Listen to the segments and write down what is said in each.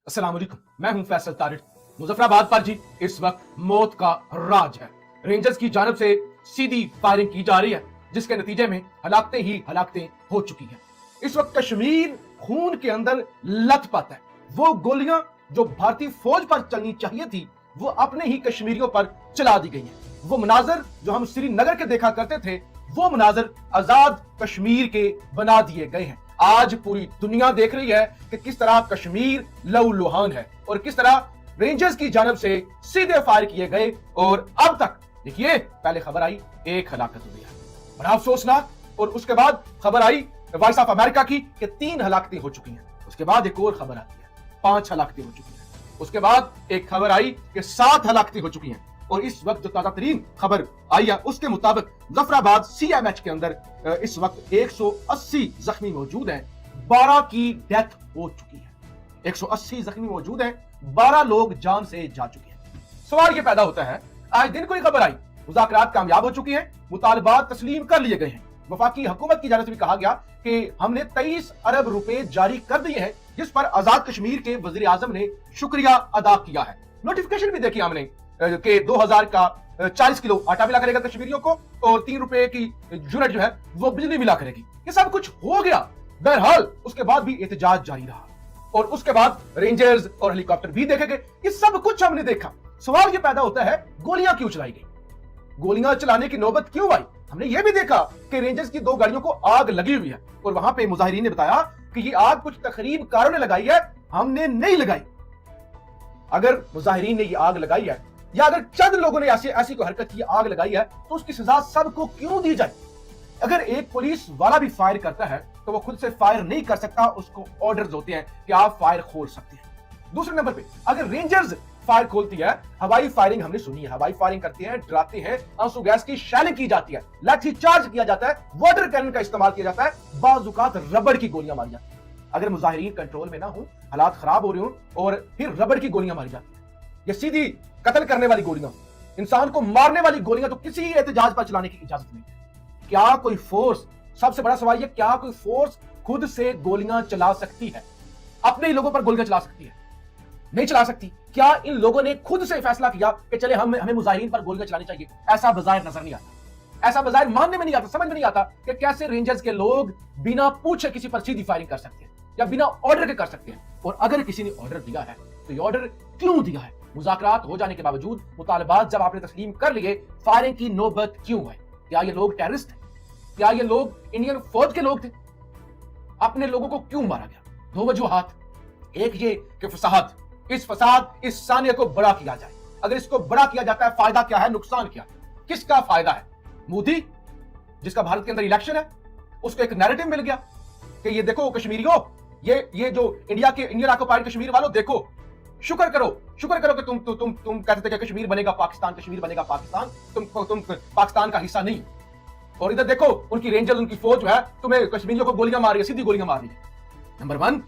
अस्सलाम वालेकुम, मैं हूं फैसल तारिक। मुजफ्फराबाद पर जी इस वक्त मौत का राज है। रेंजर्स की जानब से सीधी फायरिंग की जा रही है, जिसके नतीजे में हलाकतें ही हलाकतें हो चुकी हैं। इस वक्त कश्मीर खून के अंदर लथपथ है। वो गोलियां जो भारतीय फौज पर चलनी चाहिए थी, वो अपने ही कश्मीरियों पर चला दी गई हैं। वो मनाजर जो हम श्रीनगर के देखा करते थे, वो मनाजर आजाद कश्मीर के बना दिए गए हैं। आज पूरी दुनिया देख रही है कि किस तरह कश्मीर लहूलुहान है और किस तरह रेंजर्स की जानब से सीधे फायर किए गए। और अब तक देखिए, पहले खबर आई एक हलाकत हुई है, बड़ा अफसोसनाक, और उसके बाद खबर आई वॉइस ऑफ अमेरिका की कि 3 हलाकतें हो चुकी हैं। उसके बाद एक और खबर आती है 5 हलाकतें हो चुकी हैं। उसके बाद एक खबर आई कि 7 हलाकतें हो चुकी हैं। और इस वक्त जो ताजा तरीन खबर आई है, उसके मुताबिक मुजफ्फराबाद CMH के अंदर इस वक्त 180 जख्मी मौजूद हैं, 12 की डेथ हो चुकी है। 180 जख्मी मौजूद हैं, 12 लोग जान से जा चुके हैं। सवाल ये पैदा होता है, आज दिन कोई खबर आई मुज़ाकरात कामयाब हो चुकी हैं, मुतालबात तस्लीम कर लिए गए हैं। वफाकी हुकूमत की जानब से भी कहा गया कि हमने 23 अरब रुपए जारी कर दिए हैं, जिस पर आजाद कश्मीर के वजीर आजम ने शुक्रिया अदा किया है। नोटिफिकेशन भी देखी हमने कि 2000 का 40 किलो आटा मिला करेगा कश्मीरियों को, और 3 रुपए की यूनिट जो है वो बिजली मिला करेगी। ये सब कुछ हो गया। बहरहाल उसके बाद भी एहतजाज जारी रहा, और उसके बाद रेंजर्स और हेलीकॉप्टर भी देखे गए। ये सब कुछ हमने देखा। सवाल ये पैदा होता है, गोलियां क्यों चलाई गई? गोलियां चलाने की नौबत क्यों आई? हमने ये भी देखा कि रेंजर्स की 2 गाड़ियों को आग लगी हुई है, और वहां पे मुजाहिरीन ने बताया कि ये आग कुछ तकरीबकारों ने लगाई है, हमने नहीं लगाई। अगर मुजाहिरीन ने ये आग लगाई है, या अगर चंद लोगों ने ऐसी कोई हरकत की, आग लगाई है, तो उसकी सजा सबको क्यों दी जाए? अगर एक पुलिस वाला भी फायर करता है तो वो खुद से फायर नहीं कर सकता, उसको ऑर्डर्स होते हैं कि आप फायर खोल सकते हैं। दूसरे नंबर पे अगर रेंजर्स फायर खोलती है, हवाई फायरिंग हमने सुनी है, हवाई फायरिंग करते हैं, डराते हैं, आंसू गैस की शैलिंग की जाती है, लाठी चार्ज किया जाता है, वाटर कैनन का इस्तेमाल किया जाता है, बाज़ औक़ात रबड़ की गोलियां मारी जाती है। अगर मुजाहिरीन कंट्रोल में ना हो, हालात खराब हो रहे हो, और फिर रबड़ की गोलियां मारी जाती है, ये सीधी कत्ल करने वाली गोलियां, इंसान को मारने वाली गोलियां, तो किसी एहतजाज पर चलाने की इजाजत नहीं है। क्या कोई फोर्स, सबसे बड़ा सवाल ये, क्या कोई फोर्स खुद से गोलियां चला सकती है? अपने ही लोगों पर गोलियां चला सकती है? नहीं चला सकती। क्या इन लोगों ने खुद से फैसला किया कि चले हमें मुजाहिरीन पर गोलियां चलानी चाहिए? ऐसा बज़ाहिर नजर नहीं आता, ऐसा बज़ाहिर मानने में नहीं आता, समझ में नहीं आता कि कैसे रेंजर्स के लोग बिना पूछे किसी पर सीधी फायरिंग कर सकते हैं, या बिना ऑर्डर के कर सकते हैं। और अगर किसी ने ऑर्डर दिया है तो ये ऑर्डर क्यों दिया है? मुज़ाकरात हो जाने के बावजूद, मुतालबात जब आपने तस्लीम कर लिए, फायरिंग की नौबत क्यों आई? क्या ये लोग टेररिस्ट हैं? क्या ये लोग इंडियन फौज के लोग थे? अपने लोगों को क्यों मारा गया? 2 वजूहात। एक ये कि फसाद, इस सानिया को बड़ा किया जाए। अगर इसको बड़ा किया जाता है, फायदा क्या है, नुकसान क्या है? किसका फायदा है? मोदी, जिसका भारत के अंदर इलेक्शन है, उसको एक नैरेटिव मिल गया कि ये देखो कश्मीरियों, ये जो इंडियन ऑक्युपाइड कश्मीर वालों, देखो, शुक्र करो कि तुम कहते थे कि कश्मीर बनेगा पाकिस्तान, कश्मीर बनेगा पाकिस्तान, तुम पाकिस्तान का हिस्सा नहीं। और इधर देखो, उनकी रेंजर्स, उनकी फौज जो है, तुम्हें कश्मीरियों को गोलियां मार रही है, सीधी गोलियां मार रही है। नंबर 1।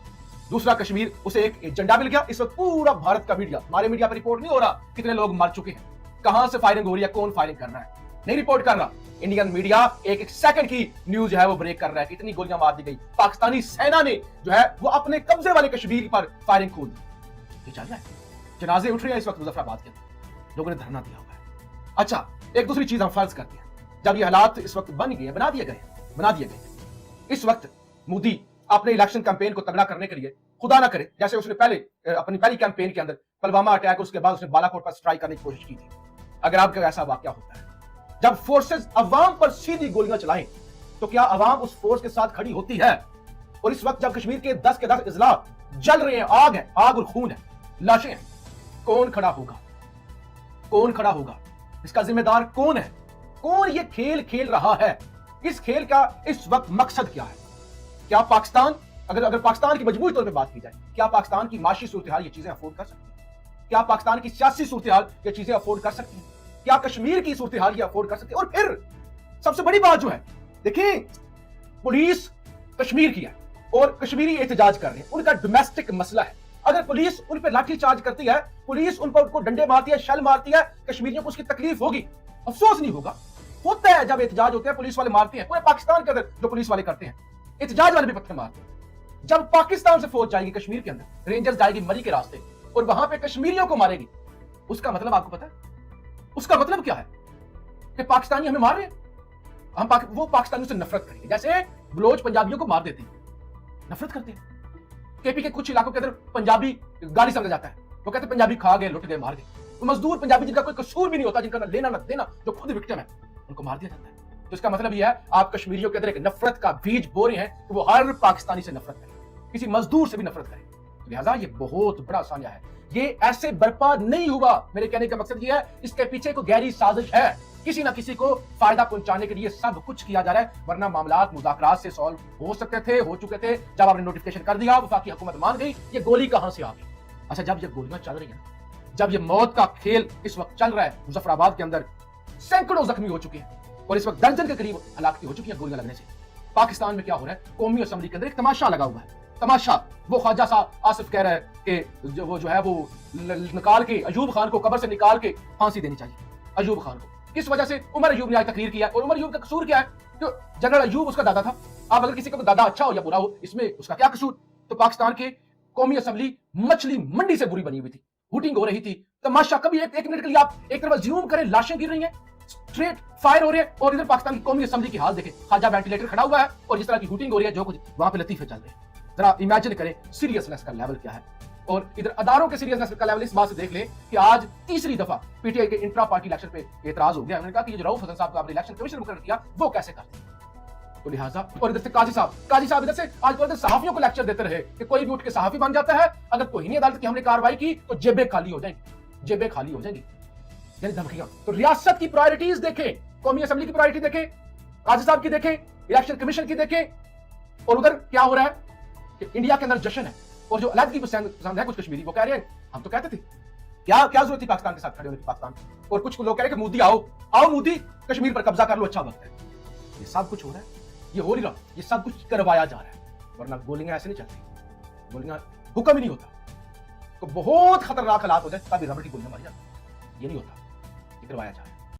दूसरा, कश्मीर, उसे एक एजेंडा मिल गया। इस वक्त पूरा भारत का मीडिया, हमारे मीडिया पर रिपोर्ट नहीं हो रहा कितने लोग मर चुके हैं, कहां से फायरिंग हो रही है, कौन फायरिंग कर रहा है, नहीं रिपोर्ट कर रहा। इंडियन मीडिया एक सेकंड की न्यूज है वो ब्रेक कर रहा है कि इतनी गोलियां मार दी गई, पाकिस्तानी सेना ने जो है वो अपने कब्जे वाले कश्मीर पर फायरिंग खोल दी। ये चल रहा है। जनाजे उठ रहे हैं इस वक्त मुजफ्फराबाद के अंदर, लोगों ने धरना दिया हुआ है। अच्छा, एक दूसरी चीज हम फर्ज करते हैं, जब ये हालात इस वक्त बना दिए गए, इस वक्त मोदी अपने इलेक्शन कैंपेन को तगड़ा करने के लिए, खुदा ना करे, जैसे उसने अपनी पहली कैंपेन के अंदर पुलवामा अटैक, उसके बाद उसने बालाकोट पर स्ट्राइक करने की कोशिश की थी। अगर आपका ऐसा वाकया होता है, जब फोर्सेस अवाम पर सीधी गोलियां चलाएं, तो क्या अवाम उस फोर्स के साथ खड़ी होती है? और इस वक्त जब कश्मीर के 10 के 10 इजला जल रहे हैं, आग है, आग और खून है, लाशें हैं, कौन खड़ा होगा? कौन खड़ा होगा? इसका जिम्मेदार कौन है? कौन ये खेल खेल रहा है? इस खेल का इस वक्त मकसद क्या है? क्या पाकिस्तान, अगर पाकिस्तान की मजबूरी तौर पे बात की जाए, क्या पाकिस्तान की माशी सूरत-ए-हाल ये चीजें अफोर्ड कर सकती है? क्या पाकिस्तान की सियासी सूरत-ए-हाल ये चीजें अफोर्ड कर सकती है? क्या कश्मीर की सूरत-ए-हाल ये अफोर्ड कर सकती है? और फिर सबसे बड़ी बात जो है, देखिए, पुलिस कश्मीर की है और कश्मीरी एहतजाज कर रहे हैं, उनका डोमेस्टिक मसला है। अगर पुलिस उन पर लाठी चार्ज करती है, पुलिस उन पर उनको डंडे मारती है, शल मारती है, कश्मीरियों को उसकी तकलीफ होगी, अफसोस नहीं होगा? होता है जब एहतजाज होते हैं, पुलिस वाले मारते हैं, पूरे पाकिस्तान के अंदर जो पुलिस वाले करते हैं, एहतजाज वाले भी पत्थर मारते हैं। जब पाकिस्तान से फौज जाएगी कश्मीर के अंदर, रेंजर्स जाएगी मरी के रास्ते और वहां पे कश्मीरियों को मारेगी, उसका मतलब आपको पता है? उसका मतलब क्या है? कि पाकिस्तानी हमें मार रहे हैं, वो पाकिस्तानियों से नफरत करेंगे, जैसे बलोच पंजाबियों को मार देते हैं, नफरत करते हैं। केपी के कुछ इलाकों के अंदर पंजाबी गाली समझा जाता है, वो कहते हैं पंजाबी खा गए, लुट गए, मार गए। तो मजदूर पंजाबी जिनका कोई कसूर भी नहीं होता, जिनका ना लेना ना देना, जो खुद विक्टिम है, उनको मार दिया जाता है। तो इसका मतलब यह है आप कश्मीरियों के अंदर एक नफरत का बीज बो रहे हैं कि वो हर पाकिस्तानी से नफरत करें, किसी मजदूर से भी नफरत करें। तो लिहाजा ये बहुत बड़ा सान्या है, ये ऐसे बर्पा नहीं हुआ। मेरे कहने का मकसद ये है, इसके पीछे को गहरी साजिश है, किसी ना किसी को फायदा पहुंचाने के लिए सब कुछ किया जा रहा है, वरना मामलात मुज़ाकरात से सॉल्व हो सकते थे, हो चुके थे। जब आपने नोटिफिकेशन कर दिया, वफाकी हुकूमत मान गई, ये गोली कहां से आ गई? अच्छा, जब ये गोलियां चल रही हैं, जब ये मौत का खेल इस वक्त चल रहा है, मुजफ्फराबाद के अंदर सैकड़ों जख्मी हो चुके हैं और इस वक्त दर्जन के करीब हलाकतें हो चुकी हैं गोलियां लगने से। पाकिस्तान में क्या हो रहा है? कौमी असेंबली के अंदर एक तमाशा लगा हुआ है, तमाशा। वो ख्वाजा सा आसिफ कह रहा है कि जो है वो निकाल के अयूब खान को कब्र से निकाल के फांसी देनी चाहिए अयूब खान को। किस वजह से? उमर अयूब ने आज तकरीर किया, और उमर अयूब का कसूर क्या है? तो जनरल अयूब उसका दादा था। अब अगर किसी का दादा अच्छा हो या बुरा हो, इसमें उसका क्या कसूर? तो पाकिस्तान के कौमी असेंबली मछली मंडी से बुरी बनी हुई थी, हुटिंग हो रही थी, तमाशा। कभी एक मिनट के लिए आप एक तरफ ज्यूम करें, लाशें गिर रही हैं, स्ट्रेट फायर हो रहे हैं, और इधर पाकिस्तान की कौमी असेंबली की हाल देखें, ख्वाजा वेंटिलेटर खड़ा हुआ है और जिस तरह की हुटिंग हो रही है, जो कुछ वहां पे लतीफे चल रहे हैं। जरा इमेजिन करें सीरियसनेस का लेवल क्या है, और इधर अदारों के सीरियसनेस का लेवल इस बात से देख लें कि आज तीसरी दफा पीटीआई के इंट्रा पार्टी इलेक्शन पे एतराज हो गया। उन्होंने कहा कि ये जो रऊफ हसन साहब को आपने इलेक्शन कमीशन मुकर्रर किया, वो कैसे करते हैं? तो लिहाजा, और इधर से काजी साहब इधर से आज पूरे सहाफियों को लेक्चर देते रहे कि कोई भी उठ के सहाफी बन जाता है, अगर तौहीन अदालत की हमने कार्रवाई की तो जेबें खाली हो जाएंगी, जेबें खाली हो जाएंगी, यानी धमकियां। तो रियासत की प्रायोरिटीज देखें, कौमी असेंबली की प्रायोरिटी देखें, काजी साहब की देखें, इलेक्शन कमीशन की देखें, और उधर क्या हो रहा है कि इंडिया के अंदर जश्न है, और जो अलग की पसंद है कुछ कश्मीरी, वो कह रहे हैं हम तो कहते थे क्या जरूरत थी पाकिस्तान के साथ खड़े होने की, पाकिस्तान, और कुछ लोग कह रहे हैं कि मोदी आओ मोदी, कश्मीर पर कब्जा कर लो, अच्छा वक्त है। ये सब कुछ हो रहा है, ये हो नहीं रहा, ये सब कुछ करवाया जा रहा है, वरना गोलियां ऐसे नहीं चलती, गोलियां हुक्म ही नहीं होता, तो बहुत खतरनाक हालात हो जाए तभी रबड़ की गोलियां मारी जाती, ये नहीं होता, ये करवाया जा रहा है।